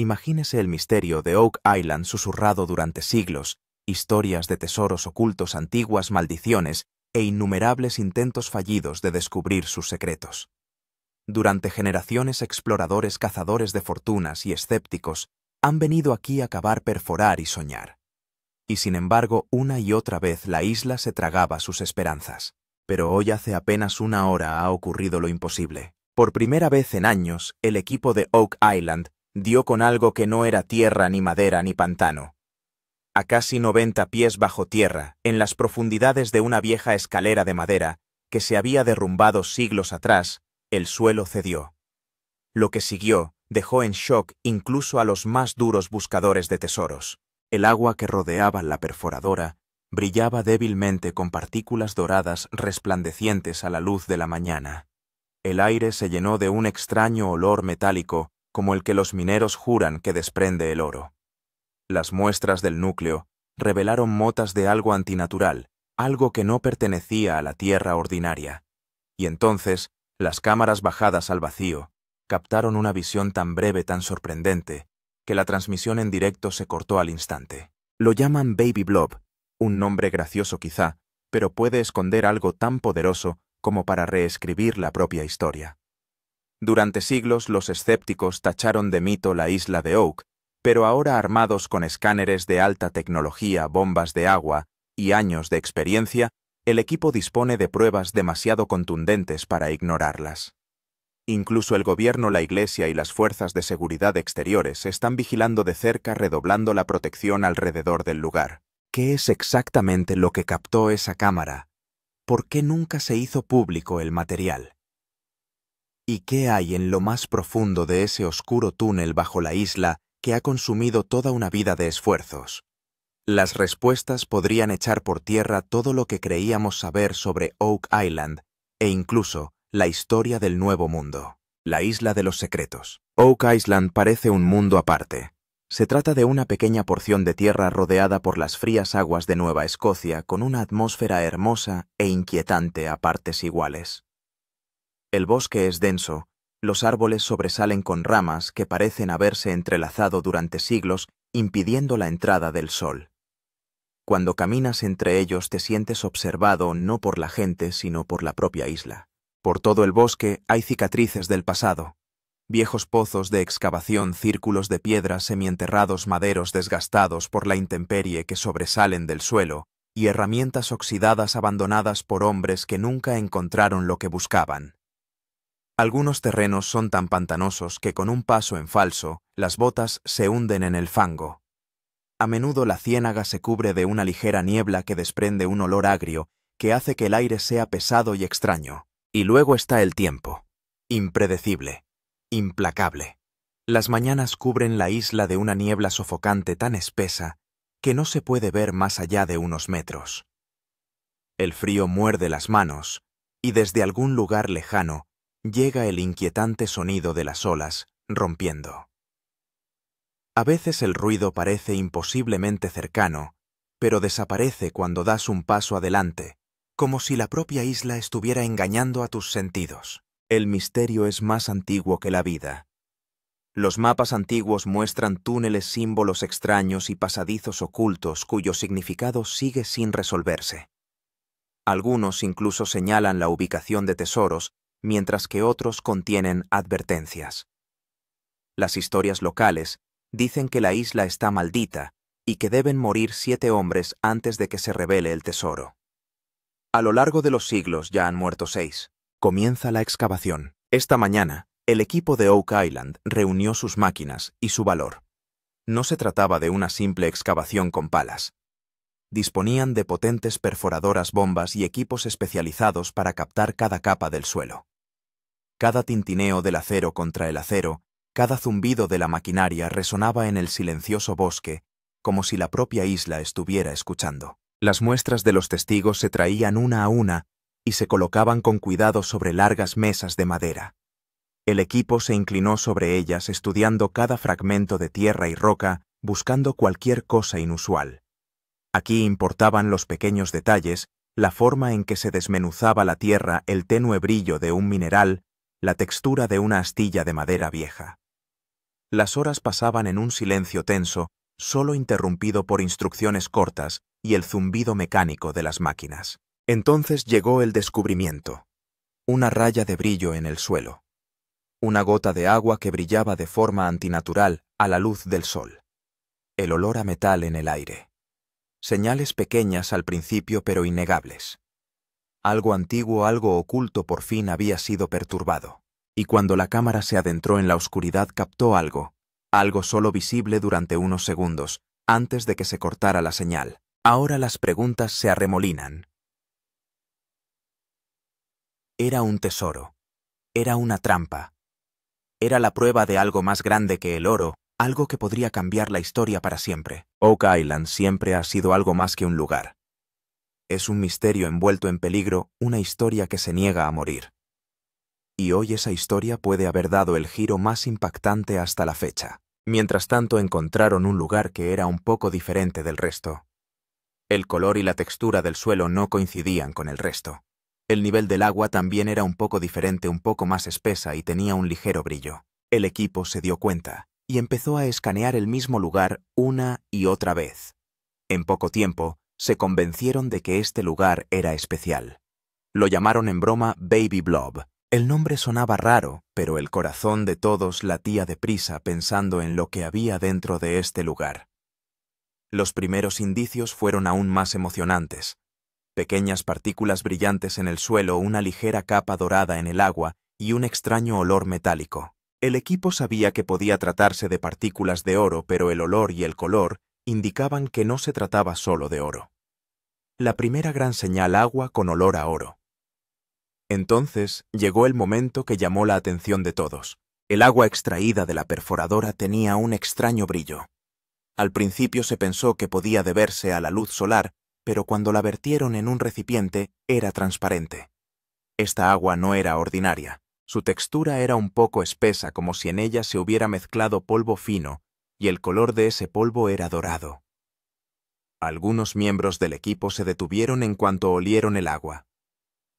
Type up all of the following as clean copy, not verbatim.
Imagínese el misterio de Oak Island susurrado durante siglos, historias de tesoros ocultos, antiguas maldiciones e innumerables intentos fallidos de descubrir sus secretos. Durante generaciones exploradores, cazadores de fortunas y escépticos han venido aquí a cavar, perforar y soñar. Y sin embargo, una y otra vez la isla se tragaba sus esperanzas. Pero hoy hace apenas una hora ha ocurrido lo imposible. Por primera vez en años, el equipo de Oak Island dio con algo que no era tierra, ni madera, ni pantano. A casi 90 pies bajo tierra, en las profundidades de una vieja escalera de madera que se había derrumbado siglos atrás, el suelo cedió. Lo que siguió dejó en shock incluso a los más duros buscadores de tesoros. El agua que rodeaba la perforadora brillaba débilmente con partículas doradas resplandecientes a la luz de la mañana. El aire se llenó de un extraño olor metálico como el que los mineros juran que desprende el oro. Las muestras del núcleo revelaron motas de algo antinatural, algo que no pertenecía a la tierra ordinaria. Y entonces, las cámaras bajadas al vacío captaron una visión tan breve, tan sorprendente, que la transmisión en directo se cortó al instante. Lo llaman Baby Blob, un nombre gracioso quizá, pero puede esconder algo tan poderoso como para reescribir la propia historia. Durante siglos los escépticos tacharon de mito la isla de Oak, pero ahora armados con escáneres de alta tecnología, bombas de agua y años de experiencia, el equipo dispone de pruebas demasiado contundentes para ignorarlas. Incluso el gobierno, la iglesia y las fuerzas de seguridad exteriores están vigilando de cerca, redoblando la protección alrededor del lugar. ¿Qué es exactamente lo que captó esa cámara? ¿Por qué nunca se hizo público el material? ¿Y qué hay en lo más profundo de ese oscuro túnel bajo la isla que ha consumido toda una vida de esfuerzos? Las respuestas podrían echar por tierra todo lo que creíamos saber sobre Oak Island e incluso la historia del Nuevo Mundo, la isla de los secretos. Oak Island parece un mundo aparte. Se trata de una pequeña porción de tierra rodeada por las frías aguas de Nueva Escocia con una atmósfera hermosa e inquietante a partes iguales. El bosque es denso, los árboles sobresalen con ramas que parecen haberse entrelazado durante siglos, impidiendo la entrada del sol. Cuando caminas entre ellos te sientes observado no por la gente, sino por la propia isla. Por todo el bosque hay cicatrices del pasado, viejos pozos de excavación, círculos de piedras semienterrados, maderos desgastados por la intemperie que sobresalen del suelo, y herramientas oxidadas abandonadas por hombres que nunca encontraron lo que buscaban. Algunos terrenos son tan pantanosos que con un paso en falso, las botas se hunden en el fango. A menudo la ciénaga se cubre de una ligera niebla que desprende un olor agrio que hace que el aire sea pesado y extraño. Y luego está el tiempo, impredecible, implacable. Las mañanas cubren la isla de una niebla sofocante tan espesa que no se puede ver más allá de unos metros. El frío muerde las manos, y desde algún lugar lejano llega el inquietante sonido de las olas rompiendo. A veces el ruido parece imposiblemente cercano, pero desaparece cuando das un paso adelante, como si la propia isla estuviera engañando a tus sentidos. El misterio es más antiguo que la vida. Los mapas antiguos muestran túneles, símbolos extraños y pasadizos ocultos cuyo significado sigue sin resolverse. Algunos incluso señalan la ubicación de tesoros, mientras que otros contienen advertencias. Las historias locales dicen que la isla está maldita y que deben morir 7 hombres antes de que se revele el tesoro. A lo largo de los siglos ya han muerto 6. Comienza la excavación. Esta mañana, el equipo de Oak Island reunió sus máquinas y su valor. No se trataba de una simple excavación con palas. Disponían de potentes perforadoras, bombas y equipos especializados para captar cada capa del suelo. Cada tintineo del acero contra el acero, cada zumbido de la maquinaria resonaba en el silencioso bosque, como si la propia isla estuviera escuchando. Las muestras de los testigos se traían una a una y se colocaban con cuidado sobre largas mesas de madera. El equipo se inclinó sobre ellas estudiando cada fragmento de tierra y roca, buscando cualquier cosa inusual. Aquí importaban los pequeños detalles, la forma en que se desmenuzaba la tierra, el tenue brillo de un mineral, la textura de una astilla de madera vieja. Las horas pasaban en un silencio tenso, solo interrumpido por instrucciones cortas y el zumbido mecánico de las máquinas. Entonces llegó el descubrimiento. Una raya de brillo en el suelo. Una gota de agua que brillaba de forma antinatural a la luz del sol. El olor a metal en el aire. Señales pequeñas al principio pero innegables. Algo antiguo, algo oculto por fin había sido perturbado. Y cuando la cámara se adentró en la oscuridad captó algo solo visible durante unos segundos, antes de que se cortara la señal. Ahora las preguntas se arremolinan. Era un tesoro. Era una trampa. Era la prueba de algo más grande que el oro, algo que podría cambiar la historia para siempre. Oak Island siempre ha sido algo más que un lugar. Es un misterio envuelto en peligro, una historia que se niega a morir. Y hoy esa historia puede haber dado el giro más impactante hasta la fecha. Mientras tanto encontraron un lugar que era un poco diferente del resto. El color y la textura del suelo no coincidían con el resto. El nivel del agua también era un poco diferente, un poco más espesa y tenía un ligero brillo. El equipo se dio cuenta y empezó a escanear el mismo lugar una y otra vez. En poco tiempo, se convencieron de que este lugar era especial. Lo llamaron en broma Baby Blob. El nombre sonaba raro, pero el corazón de todos latía deprisa pensando en lo que había dentro de este lugar. Los primeros indicios fueron aún más emocionantes. Pequeñas partículas brillantes en el suelo, una ligera capa dorada en el agua y un extraño olor metálico. El equipo sabía que podía tratarse de partículas de oro, pero el olor y el color indicaban que no se trataba solo de oro. La primera gran señal: agua con olor a oro. Entonces llegó el momento que llamó la atención de todos. El agua extraída de la perforadora tenía un extraño brillo. Al principio se pensó que podía deberse a la luz solar, pero cuando la vertieron en un recipiente era transparente. Esta agua no era ordinaria. Su textura era un poco espesa, como si en ella se hubiera mezclado polvo fino, y el color de ese polvo era dorado. Algunos miembros del equipo se detuvieron en cuanto olieron el agua.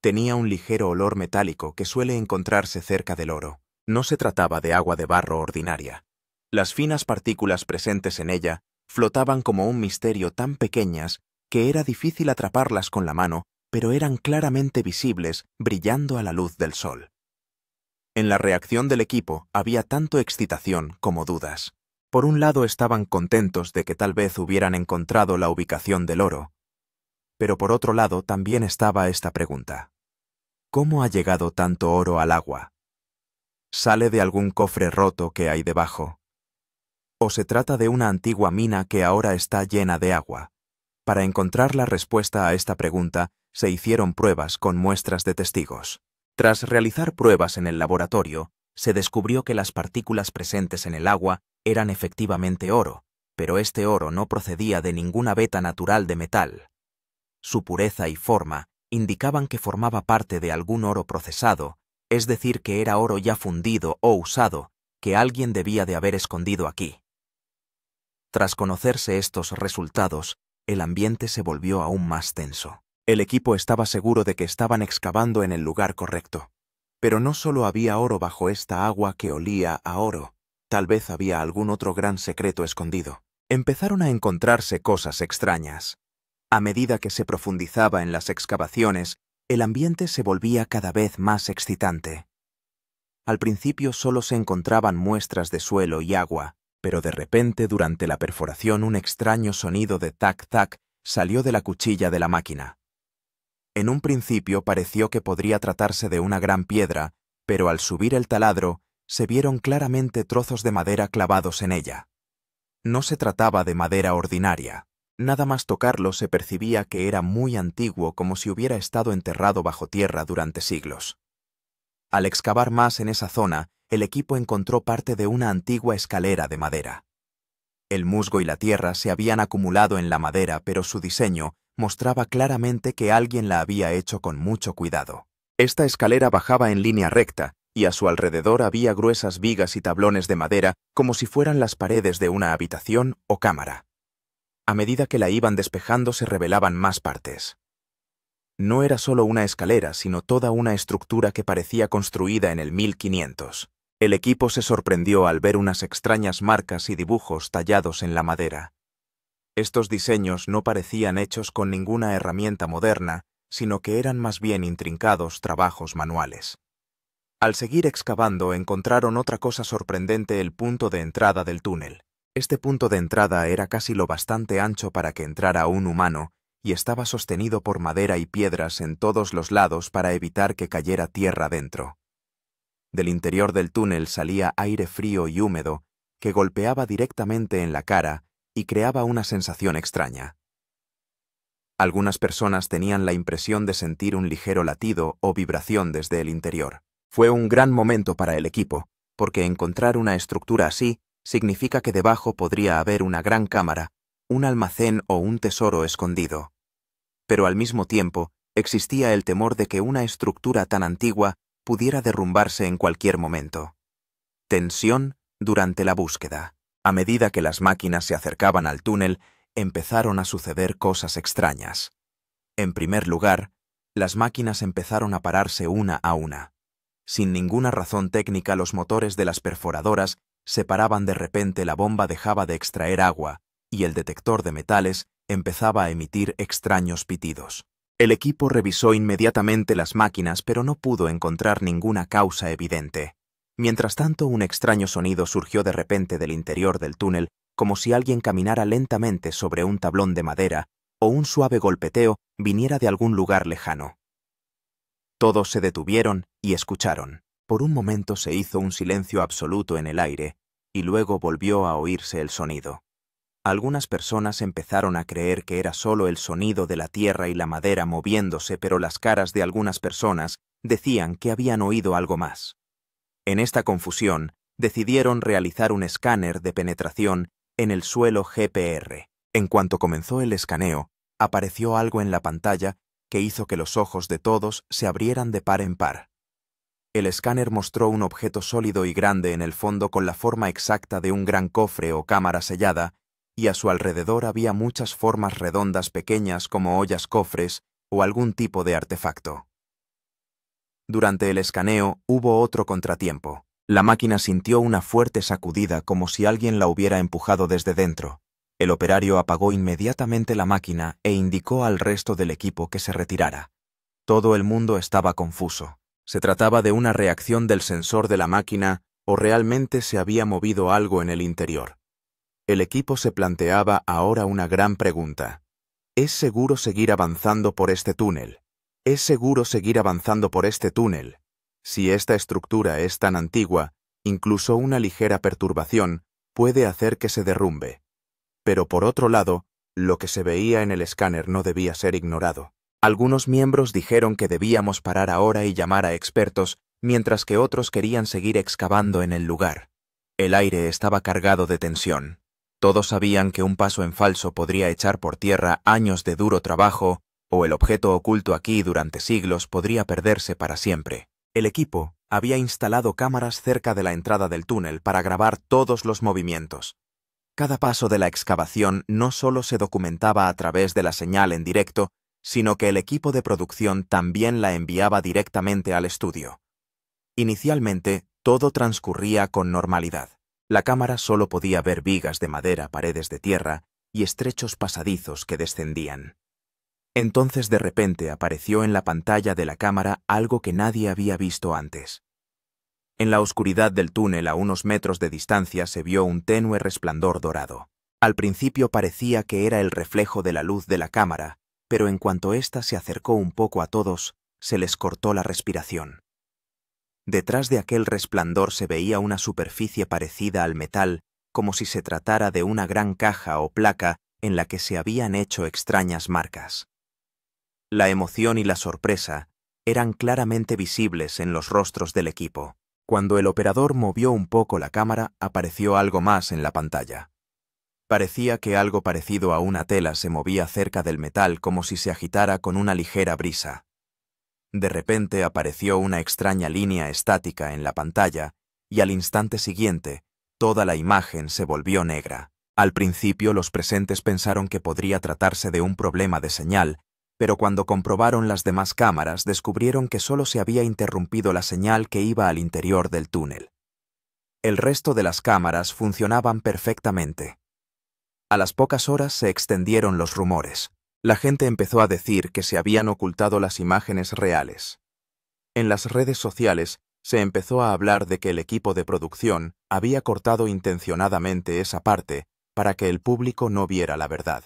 Tenía un ligero olor metálico que suele encontrarse cerca del oro. No se trataba de agua de barro ordinaria. Las finas partículas presentes en ella flotaban como un misterio, tan pequeñas que era difícil atraparlas con la mano, pero eran claramente visibles, brillando a la luz del sol. En la reacción del equipo había tanto excitación como dudas. Por un lado estaban contentos de que tal vez hubieran encontrado la ubicación del oro, pero por otro lado también estaba esta pregunta: ¿cómo ha llegado tanto oro al agua? ¿Sale de algún cofre roto que hay debajo? ¿O se trata de una antigua mina que ahora está llena de agua? Para encontrar la respuesta a esta pregunta, se hicieron pruebas con muestras de testigos. Tras realizar pruebas en el laboratorio, se descubrió que las partículas presentes en el agua eran efectivamente oro, pero este oro no procedía de ninguna veta natural de metal. Su pureza y forma indicaban que formaba parte de algún oro procesado, es decir, que era oro ya fundido o usado, que alguien debía de haber escondido aquí. Tras conocerse estos resultados, el ambiente se volvió aún más tenso. El equipo estaba seguro de que estaban excavando en el lugar correcto. Pero no solo había oro bajo esta agua que olía a oro, tal vez había algún otro gran secreto escondido. Empezaron a encontrarse cosas extrañas. A medida que se profundizaba en las excavaciones, el ambiente se volvía cada vez más excitante. Al principio solo se encontraban muestras de suelo y agua, pero de repente durante la perforación un extraño sonido de tac-tac salió de la cuchilla de la máquina. En un principio pareció que podría tratarse de una gran piedra, pero al subir el taladro se vieron claramente trozos de madera clavados en ella. No se trataba de madera ordinaria. Nada más tocarlo se percibía que era muy antiguo, como si hubiera estado enterrado bajo tierra durante siglos. Al excavar más en esa zona, el equipo encontró parte de una antigua escalera de madera. El musgo y la tierra se habían acumulado en la madera, pero su diseño mostraba claramente que alguien la había hecho con mucho cuidado. Esta escalera bajaba en línea recta, y a su alrededor había gruesas vigas y tablones de madera como si fueran las paredes de una habitación o cámara. A medida que la iban despejando se revelaban más partes. No era solo una escalera, sino toda una estructura que parecía construida en el 1500. El equipo se sorprendió al ver unas extrañas marcas y dibujos tallados en la madera. Estos diseños no parecían hechos con ninguna herramienta moderna, sino que eran más bien intrincados trabajos manuales. Al seguir excavando encontraron otra cosa sorprendente: el punto de entrada del túnel. Este punto de entrada era casi lo bastante ancho para que entrara un humano y estaba sostenido por madera y piedras en todos los lados para evitar que cayera tierra dentro. Del interior del túnel salía aire frío y húmedo que golpeaba directamente en la cara y creaba una sensación extraña. Algunas personas tenían la impresión de sentir un ligero latido o vibración desde el interior. Fue un gran momento para el equipo, porque encontrar una estructura así significa que debajo podría haber una gran cámara, un almacén o un tesoro escondido. Pero al mismo tiempo, existía el temor de que una estructura tan antigua pudiera derrumbarse en cualquier momento. Tensión durante la búsqueda. A medida que las máquinas se acercaban al túnel, empezaron a suceder cosas extrañas. En primer lugar, las máquinas empezaron a pararse una a una. Sin ninguna razón técnica, los motores de las perforadoras se paraban de repente, la bomba dejaba de extraer agua y el detector de metales empezaba a emitir extraños pitidos. El equipo revisó inmediatamente las máquinas, pero no pudo encontrar ninguna causa evidente. Mientras tanto, un extraño sonido surgió de repente del interior del túnel, como si alguien caminara lentamente sobre un tablón de madera o un suave golpeteo viniera de algún lugar lejano. Todos se detuvieron y escucharon. Por un momento se hizo un silencio absoluto en el aire, y luego volvió a oírse el sonido. Algunas personas empezaron a creer que era solo el sonido de la tierra y la madera moviéndose, pero las caras de algunas personas decían que habían oído algo más. En esta confusión, decidieron realizar un escáner de penetración en el suelo GPR. En cuanto comenzó el escaneo, apareció algo en la pantalla que hizo que los ojos de todos se abrieran de par en par. El escáner mostró un objeto sólido y grande en el fondo con la forma exacta de un gran cofre o cámara sellada, y a su alrededor había muchas formas redondas pequeñas como ollas cofres o algún tipo de artefacto. Durante el escaneo hubo otro contratiempo. La máquina sintió una fuerte sacudida como si alguien la hubiera empujado desde dentro. El operario apagó inmediatamente la máquina e indicó al resto del equipo que se retirara. Todo el mundo estaba confuso. ¿Se trataba de una reacción del sensor de la máquina o realmente se había movido algo en el interior? El equipo se planteaba ahora una gran pregunta. ¿Es seguro seguir avanzando por este túnel? ¿Es seguro seguir avanzando por este túnel? Si esta estructura es tan antigua, incluso una ligera perturbación puede hacer que se derrumbe. Pero por otro lado, lo que se veía en el escáner no debía ser ignorado. Algunos miembros dijeron que debíamos parar ahora y llamar a expertos, mientras que otros querían seguir excavando en el lugar. El aire estaba cargado de tensión. Todos sabían que un paso en falso podría echar por tierra años de duro trabajo, o el objeto oculto aquí durante siglos podría perderse para siempre. El equipo había instalado cámaras cerca de la entrada del túnel para grabar todos los movimientos. Cada paso de la excavación no solo se documentaba a través de la señal en directo, sino que el equipo de producción también la enviaba directamente al estudio. Inicialmente, todo transcurría con normalidad. La cámara solo podía ver vigas de madera, paredes de tierra y estrechos pasadizos que descendían. Entonces de repente apareció en la pantalla de la cámara algo que nadie había visto antes. En la oscuridad del túnel a unos metros de distancia se vio un tenue resplandor dorado. Al principio parecía que era el reflejo de la luz de la cámara, pero en cuanto ésta se acercó un poco a todos, se les cortó la respiración. Detrás de aquel resplandor se veía una superficie parecida al metal, como si se tratara de una gran caja o placa en la que se habían hecho extrañas marcas. La emoción y la sorpresa eran claramente visibles en los rostros del equipo. Cuando el operador movió un poco la cámara, apareció algo más en la pantalla. Parecía que algo parecido a una tela se movía cerca del metal como si se agitara con una ligera brisa. De repente apareció una extraña línea estática en la pantalla y al instante siguiente, toda la imagen se volvió negra. Al principio los presentes pensaron que podría tratarse de un problema de señal, pero cuando comprobaron las demás cámaras descubrieron que solo se había interrumpido la señal que iba al interior del túnel. El resto de las cámaras funcionaban perfectamente. A las pocas horas se extendieron los rumores. La gente empezó a decir que se habían ocultado las imágenes reales. En las redes sociales se empezó a hablar de que el equipo de producción había cortado intencionadamente esa parte para que el público no viera la verdad.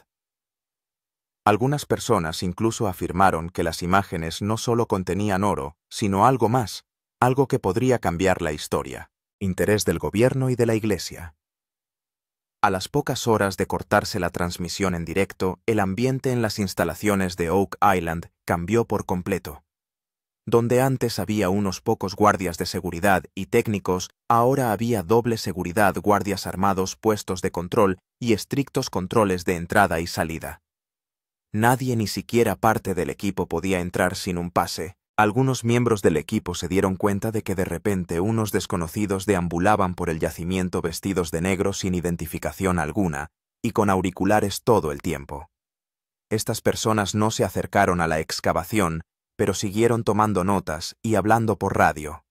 Algunas personas incluso afirmaron que las imágenes no solo contenían oro, sino algo más, algo que podría cambiar la historia. Interés del gobierno y de la Iglesia. A las pocas horas de cortarse la transmisión en directo, el ambiente en las instalaciones de Oak Island cambió por completo. Donde antes había unos pocos guardias de seguridad y técnicos, ahora había doble seguridad, guardias armados, puestos de control y estrictos controles de entrada y salida. Nadie, ni siquiera parte del equipo, podía entrar sin un pase. Algunos miembros del equipo se dieron cuenta de que de repente unos desconocidos deambulaban por el yacimiento vestidos de negro sin identificación alguna y con auriculares todo el tiempo. Estas personas no se acercaron a la excavación, pero siguieron tomando notas y hablando por radio.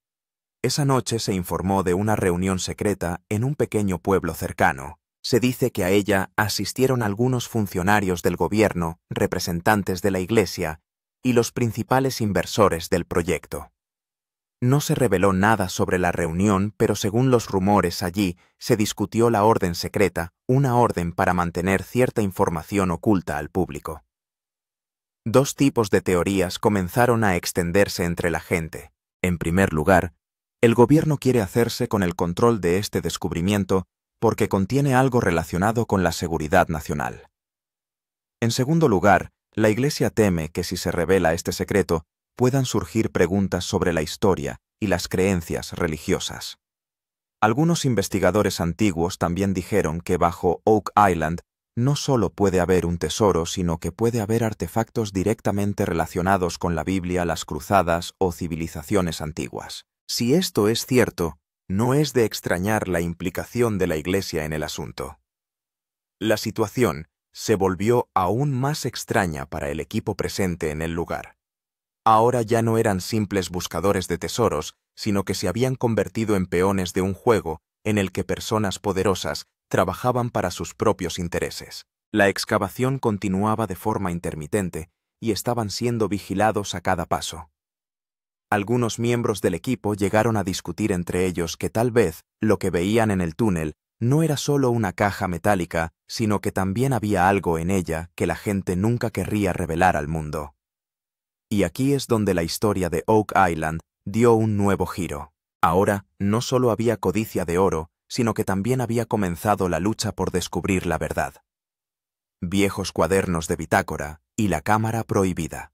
Esa noche se informó de una reunión secreta en un pequeño pueblo cercano. Se dice que a ella asistieron algunos funcionarios del gobierno, representantes de la Iglesia y los principales inversores del proyecto. No se reveló nada sobre la reunión, pero según los rumores allí se discutió la orden secreta, una orden para mantener cierta información oculta al público. Dos tipos de teorías comenzaron a extenderse entre la gente. En primer lugar, el gobierno quiere hacerse con el control de este descubrimiento porque contiene algo relacionado con la seguridad nacional. En segundo lugar, la Iglesia teme que si se revela este secreto, puedan surgir preguntas sobre la historia y las creencias religiosas. Algunos investigadores antiguos también dijeron que bajo Oak Island no solo puede haber un tesoro, sino que puede haber artefactos directamente relacionados con la Biblia, las cruzadas o civilizaciones antiguas. Si esto es cierto, no es de extrañar la implicación de la Iglesia en el asunto. La situación se volvió aún más extraña para el equipo presente en el lugar. Ahora ya no eran simples buscadores de tesoros, sino que se habían convertido en peones de un juego en el que personas poderosas trabajaban para sus propios intereses. La excavación continuaba de forma intermitente y estaban siendo vigilados a cada paso. Algunos miembros del equipo llegaron a discutir entre ellos que tal vez lo que veían en el túnel no era solo una caja metálica, sino que también había algo en ella que la gente nunca querría revelar al mundo. Y aquí es donde la historia de Oak Island dio un nuevo giro. Ahora no solo había codicia de oro, sino que también había comenzado la lucha por descubrir la verdad. Viejos cuadernos de bitácora y la cámara prohibida.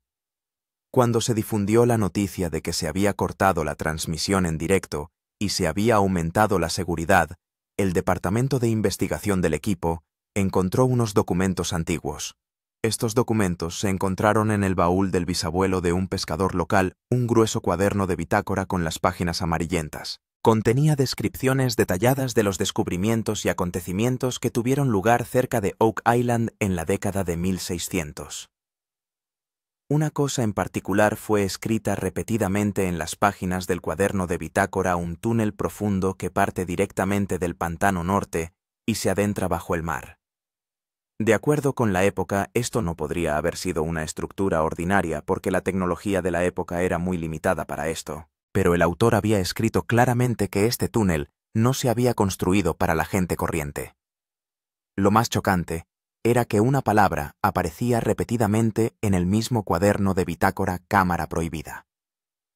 Cuando se difundió la noticia de que se había cortado la transmisión en directo y se había aumentado la seguridad, el departamento de investigación del equipo encontró unos documentos antiguos. Estos documentos se encontraron en el baúl del bisabuelo de un pescador local, un grueso cuaderno de bitácora con las páginas amarillentas. Contenía descripciones detalladas de los descubrimientos y acontecimientos que tuvieron lugar cerca de Oak Island en la década de 1600. Una cosa en particular fue escrita repetidamente en las páginas del cuaderno de bitácora: un túnel profundo que parte directamente del pantano norte y se adentra bajo el mar. De acuerdo con la época, esto no podría haber sido una estructura ordinaria porque la tecnología de la época era muy limitada para esto, pero el autor había escrito claramente que este túnel no se había construido para la gente corriente. Lo más chocante era que una palabra aparecía repetidamente en el mismo cuaderno de bitácora: cámara prohibida.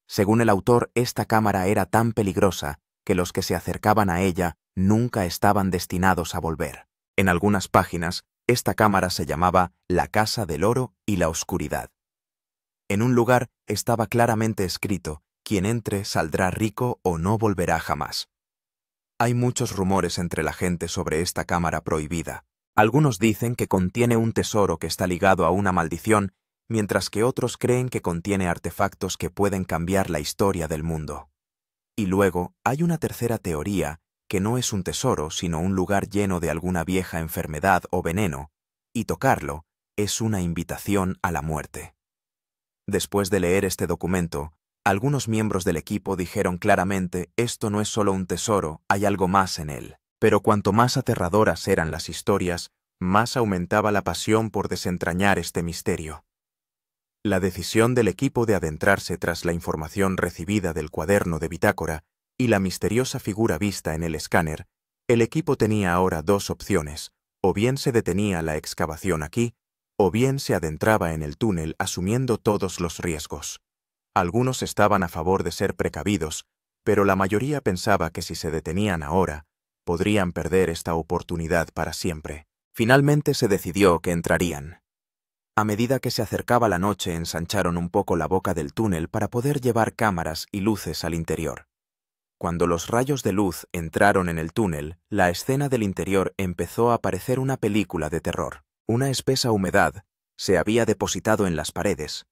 Según el autor, esta cámara era tan peligrosa que los que se acercaban a ella nunca estaban destinados a volver. En algunas páginas, esta cámara se llamaba la Casa del Oro y la Oscuridad. En un lugar estaba claramente escrito: quien entre saldrá rico o no volverá jamás. Hay muchos rumores entre la gente sobre esta cámara prohibida. Algunos dicen que contiene un tesoro que está ligado a una maldición, mientras que otros creen que contiene artefactos que pueden cambiar la historia del mundo. Y luego hay una tercera teoría, que no es un tesoro sino un lugar lleno de alguna vieja enfermedad o veneno, y tocarlo es una invitación a la muerte. Después de leer este documento, Algunos miembros del equipo dijeron claramente, esto no es solo un tesoro, hay algo más en él. Pero cuanto más aterradoras eran las historias, más aumentaba la pasión por desentrañar este misterio. La decisión del equipo de adentrarse tras la información recibida del cuaderno de bitácora y la misteriosa figura vista en el escáner, el equipo tenía ahora dos opciones: o bien se detenía la excavación aquí, o bien se adentraba en el túnel asumiendo todos los riesgos. Algunos estaban a favor de ser precavidos, pero la mayoría pensaba que si se detenían ahora, podrían perder esta oportunidad para siempre. Finalmente se decidió que entrarían. A medida que se acercaba la noche, ensancharon un poco la boca del túnel para poder llevar cámaras y luces al interior. Cuando los rayos de luz entraron en el túnel, la escena del interior empezó a parecer una película de terror. Una espesa humedad se había depositado en las paredes.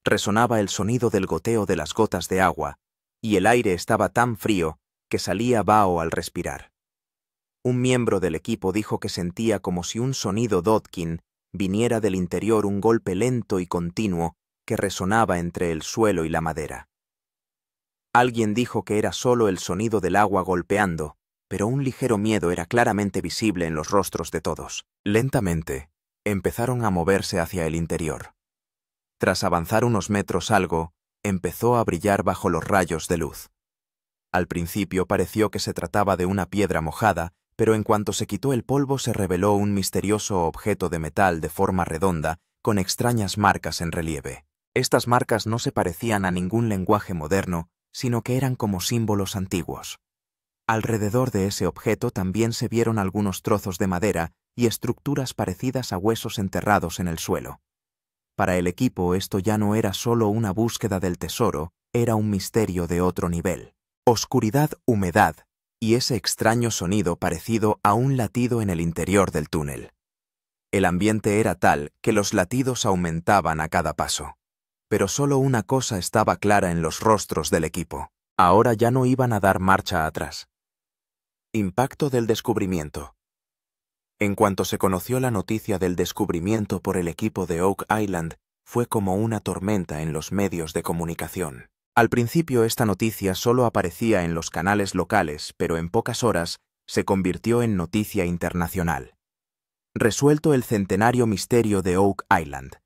Resonaba el sonido del goteo de las gotas de agua, y el aire estaba tan frío que salía vaho al respirar. Un miembro del equipo dijo que sentía como si un sonido Dodkin viniera del interior, un golpe lento y continuo que resonaba entre el suelo y la madera. Alguien dijo que era solo el sonido del agua golpeando, pero un ligero miedo era claramente visible en los rostros de todos. Lentamente, empezaron a moverse hacia el interior. Tras avanzar unos metros algo, empezó a brillar bajo los rayos de luz. Al principio pareció que se trataba de una piedra mojada, pero en cuanto se quitó el polvo se reveló un misterioso objeto de metal de forma redonda con extrañas marcas en relieve. Estas marcas no se parecían a ningún lenguaje moderno, sino que eran como símbolos antiguos. Alrededor de ese objeto también se vieron algunos trozos de madera y estructuras parecidas a huesos enterrados en el suelo. Para el equipo esto ya no era solo una búsqueda del tesoro, era un misterio de otro nivel. Oscuridad, humedad y ese extraño sonido parecido a un latido en el interior del túnel. El ambiente era tal que los latidos aumentaban a cada paso. Pero solo una cosa estaba clara en los rostros del equipo. Ahora ya no iban a dar marcha atrás. Impacto del descubrimiento. En cuanto se conoció la noticia del descubrimiento por el equipo de Oak Island, fue como una tormenta en los medios de comunicación. Al principio esta noticia solo aparecía en los canales locales, pero en pocas horas se convirtió en noticia internacional. Resuelto el centenario misterio de Oak Island.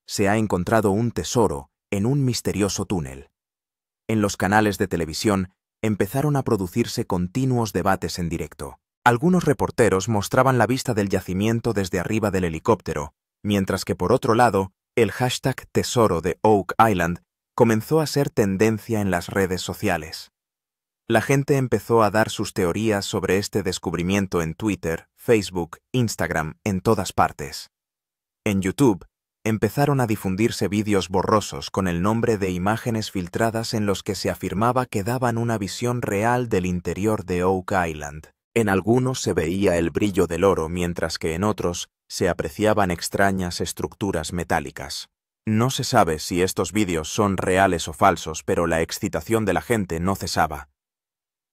Se ha encontrado un tesoro en un misterioso túnel. En los canales de televisión empezaron a producirse continuos debates en directo. Algunos reporteros mostraban la vista del yacimiento desde arriba del helicóptero, mientras que por otro lado, el hashtag Tesoro de Oak Island comenzó a ser tendencia en las redes sociales. La gente empezó a dar sus teorías sobre este descubrimiento en Twitter, Facebook, Instagram, en todas partes. En YouTube, empezaron a difundirse vídeos borrosos con el nombre de imágenes filtradas en los que se afirmaba que daban una visión real del interior de Oak Island. En algunos se veía el brillo del oro, mientras que en otros se apreciaban extrañas estructuras metálicas. No se sabe si estos vídeos son reales o falsos, pero la excitación de la gente no cesaba.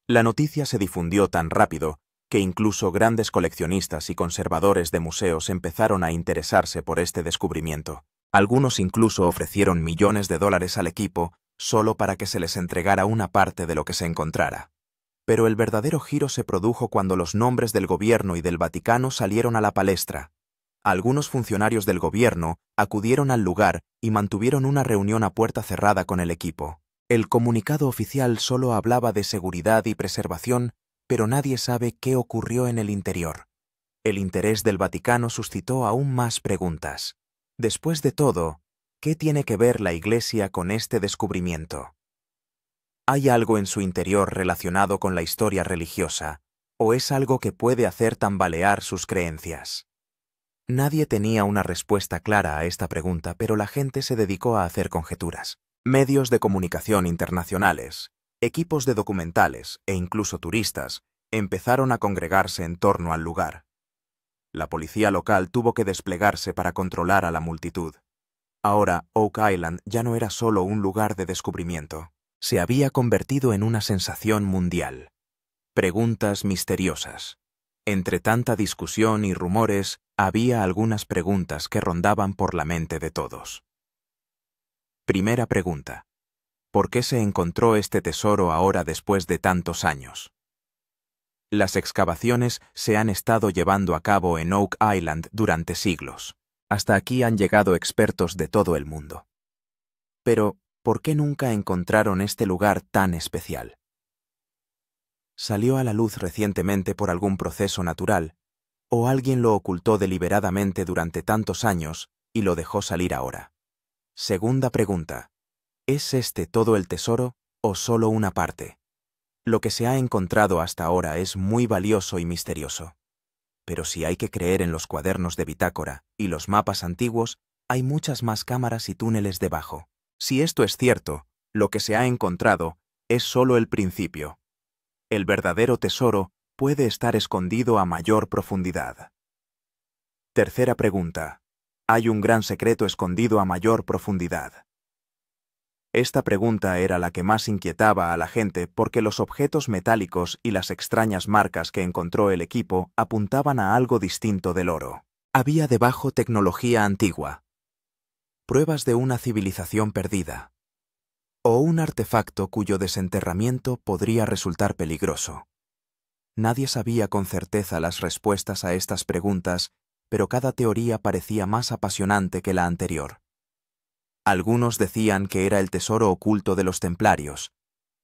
La noticia se difundió tan rápido que incluso grandes coleccionistas y conservadores de museos empezaron a interesarse por este descubrimiento. Algunos incluso ofrecieron millones de dólares al equipo solo para que se les entregara una parte de lo que se encontrara. Pero el verdadero giro se produjo cuando los nombres del gobierno y del Vaticano salieron a la palestra. Algunos funcionarios del gobierno acudieron al lugar y mantuvieron una reunión a puerta cerrada con el equipo. El comunicado oficial solo hablaba de seguridad y preservación, pero nadie sabe qué ocurrió en el interior. El interés del Vaticano suscitó aún más preguntas. Después de todo, ¿qué tiene que ver la Iglesia con este descubrimiento? ¿Hay algo en su interior relacionado con la historia religiosa, o es algo que puede hacer tambalear sus creencias? Nadie tenía una respuesta clara a esta pregunta, pero la gente se dedicó a hacer conjeturas. Medios de comunicación internacionales, equipos de documentales e incluso turistas empezaron a congregarse en torno al lugar. La policía local tuvo que desplegarse para controlar a la multitud. Ahora, Oak Island ya no era solo un lugar de descubrimiento. Se había convertido en una sensación mundial. Preguntas misteriosas. Entre tanta discusión y rumores, había algunas preguntas que rondaban por la mente de todos. Primera pregunta. ¿Por qué se encontró este tesoro ahora después de tantos años? Las excavaciones se han estado llevando a cabo en Oak Island durante siglos. Hasta aquí han llegado expertos de todo el mundo. Pero, ¿por qué nunca encontraron este lugar tan especial? ¿Salió a la luz recientemente por algún proceso natural? ¿O alguien lo ocultó deliberadamente durante tantos años y lo dejó salir ahora? Segunda pregunta. ¿Es este todo el tesoro o solo una parte? Lo que se ha encontrado hasta ahora es muy valioso y misterioso. Pero si hay que creer en los cuadernos de bitácora y los mapas antiguos, hay muchas más cámaras y túneles debajo. Si esto es cierto, lo que se ha encontrado es solo el principio. El verdadero tesoro puede estar escondido a mayor profundidad. Tercera pregunta. ¿Hay un gran secreto escondido a mayor profundidad? Esta pregunta era la que más inquietaba a la gente porque los objetos metálicos y las extrañas marcas que encontró el equipo apuntaban a algo distinto del oro. Había debajo tecnología antigua, pruebas de una civilización perdida, o un artefacto cuyo desenterramiento podría resultar peligroso. Nadie sabía con certeza las respuestas a estas preguntas, pero cada teoría parecía más apasionante que la anterior. Algunos decían que era el tesoro oculto de los templarios,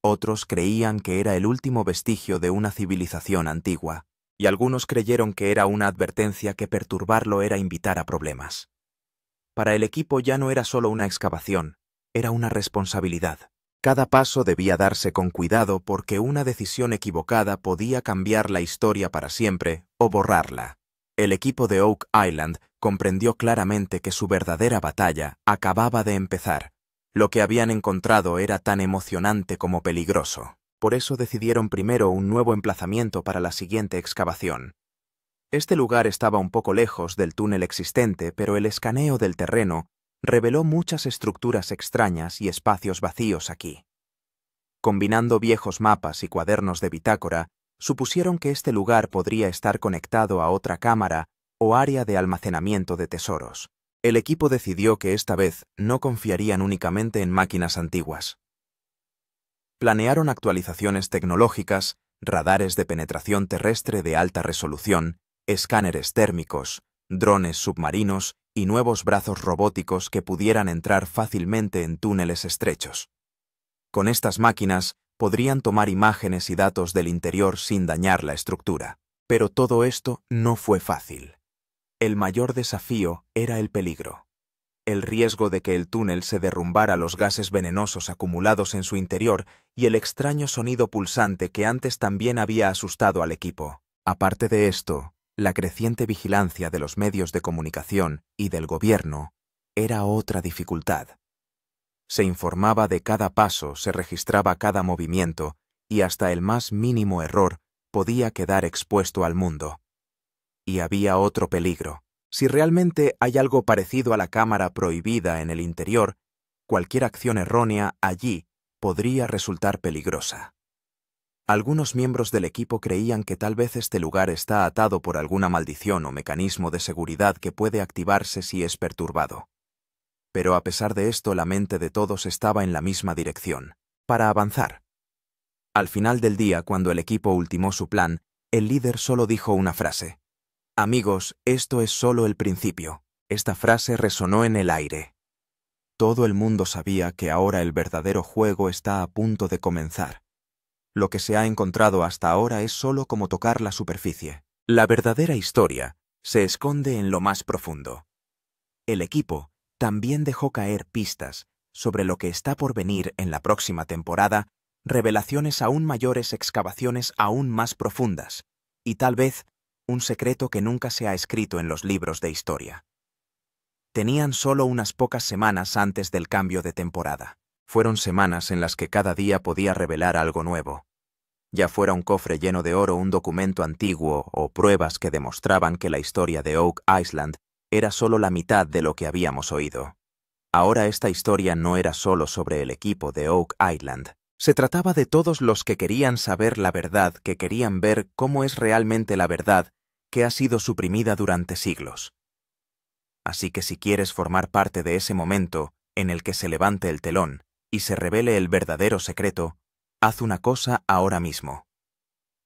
otros creían que era el último vestigio de una civilización antigua, y algunos creyeron que era una advertencia que perturbarlo era invitar a problemas. Para el equipo ya no era solo una excavación, era una responsabilidad. Cada paso debía darse con cuidado porque una decisión equivocada podía cambiar la historia para siempre o borrarla. El equipo de Oak Island comprendió claramente que su verdadera batalla acababa de empezar. Lo que habían encontrado era tan emocionante como peligroso. Por eso decidieron primero un nuevo emplazamiento para la siguiente excavación. Este lugar estaba un poco lejos del túnel existente, pero el escaneo del terreno reveló muchas estructuras extrañas y espacios vacíos aquí. Combinando viejos mapas y cuadernos de bitácora, supusieron que este lugar podría estar conectado a otra cámara o área de almacenamiento de tesoros. El equipo decidió que esta vez no confiarían únicamente en máquinas antiguas. Planearon actualizaciones tecnológicas, radares de penetración terrestre de alta resolución, escáneres térmicos, drones submarinos y nuevos brazos robóticos que pudieran entrar fácilmente en túneles estrechos. Con estas máquinas podrían tomar imágenes y datos del interior sin dañar la estructura. Pero todo esto no fue fácil. El mayor desafío era el peligro. El riesgo de que el túnel se derrumbara, los gases venenosos acumulados en su interior y el extraño sonido pulsante que antes también había asustado al equipo. Aparte de esto, la creciente vigilancia de los medios de comunicación y del gobierno era otra dificultad. Se informaba de cada paso, se registraba cada movimiento y hasta el más mínimo error podía quedar expuesto al mundo. Y había otro peligro. Si realmente hay algo parecido a la cámara prohibida en el interior, cualquier acción errónea allí podría resultar peligrosa. Algunos miembros del equipo creían que tal vez este lugar está atado por alguna maldición o mecanismo de seguridad que puede activarse si es perturbado. Pero a pesar de esto, la mente de todos estaba en la misma dirección, para avanzar. Al final del día, cuando el equipo ultimó su plan, el líder solo dijo una frase. «Amigos, esto es solo el principio». Esta frase resonó en el aire. Todo el mundo sabía que ahora el verdadero juego está a punto de comenzar. Lo que se ha encontrado hasta ahora es solo como tocar la superficie. La verdadera historia se esconde en lo más profundo. El equipo también dejó caer pistas sobre lo que está por venir en la próxima temporada, revelaciones aún mayores, excavaciones aún más profundas, y tal vez un secreto que nunca se ha escrito en los libros de historia. Tenían solo unas pocas semanas antes del cambio de temporada. Fueron semanas en las que cada día podía revelar algo nuevo. Ya fuera un cofre lleno de oro, un documento antiguo o pruebas que demostraban que la historia de Oak Island era solo la mitad de lo que habíamos oído. Ahora esta historia no era solo sobre el equipo de Oak Island. Se trataba de todos los que querían saber la verdad, que querían ver cómo es realmente la verdad que ha sido suprimida durante siglos. Así que si quieres formar parte de ese momento en el que se levante el telón, y se revele el verdadero secreto, haz una cosa ahora mismo.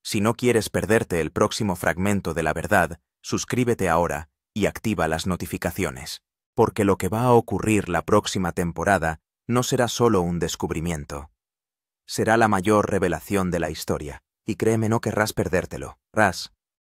Si no quieres perderte el próximo fragmento de la verdad, suscríbete ahora y activa las notificaciones, porque lo que va a ocurrir la próxima temporada no será solo un descubrimiento. Será la mayor revelación de la historia, y créeme, no querrás perdértelo. Ras.